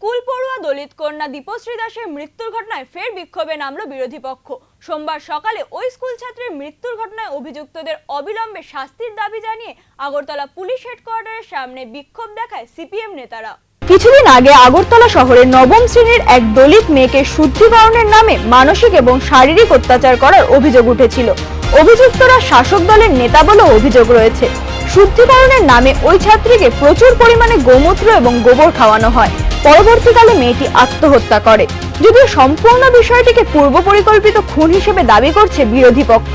School পড়ুয়া দলিত কন্যা দীপশ্রী দাসের মৃত্যুর ঘটনায় ফের বিক্ষোভে নামল বিরোধী পক্ষ। সোমবার সকালে ওই স্কুল ছাত্রের মৃত্যুর ঘটনায় অভিযুক্তদের অবিলম্বে শাস্তির দাবি জানিয়ে আগরতলা পুলিশ হেডকোয়ার্টারের সামনে বিক্ষোভ দেখায় সিপিএম নেতারা। কিছুদিন আগে আগরতলা শহরের নবম শ্রেণীর এক দলিত মেয়েকে শুদ্ধিকরণের নামে মানসিক এবং শারীরিক অত্যাচার করার অভিযোগ উঠেছিল। অভিযুক্তরা শাসক দলের নেতা বলেও অভিযোগ রয়েছে। শুদ্ধিকরণের নামে ওই ছাত্রীকে প্রচুর পরিমাণে গোমূত্র এবং গোবর খাওয়ানো হয়। পরবর্তীকালে মেয়েটি আত্মহত্যা করে। যদিও সম্পূর্ণ বিষয়টিকে পূর্ব পরিকল্পিত খুন হিসেবে দাবি করছে বিরোধী পক্ষ।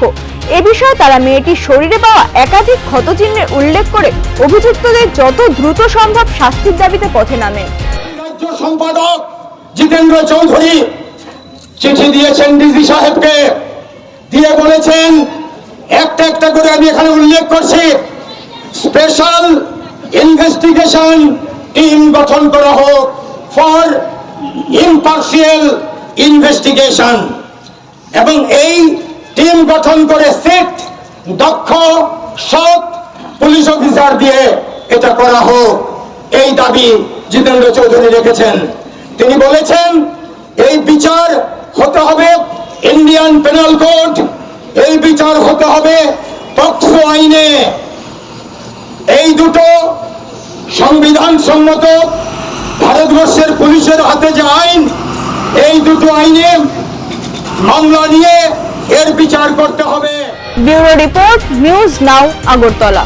এ বিষয়ে তারা মেয়েটির শরীরে পাওয়া একাধিক ক্ষতচিহ্নের উল্লেখ করে অভিযুক্তদের যত দ্রুত সম্ভব শাস্তির দাবিতে পথে নামেন। রাজ্য সম্পাদক জিতেন্দ্র চৌধুরী চিঠি দিয়েছেন ডিজি সাহেবকে, দিয়ে বলেছেন একটা একটা করে আমি এখানে উল্লেখ করছি, স্পেশাল ইনভেস্টিগেশন টিম গঠন করা হোক ফর ইম্পার্শিয়াল ইনভেস্টিগেশন, এবং এই টিম গঠন করে দক্ষ সৎ পুলিশ অফিসার দিয়ে এটা করা হোক, এই দাবি জিতেন্দ্র চৌধুরী রেখেছেন। তিনি বলেছেন এই বিচার হতে হবে ইন্ডিয়ান পেনাল কোড, এই বিচার হতে হবে পক্সো আইনে। এই দুটো সংবিধান সম্মত ভারতবর্ষের পুলিশের হাতে যে আইন, এই দুটো আইনে মামলা নিয়ে এর বিচার করতে হবে। Bureau report, news now, Agartala.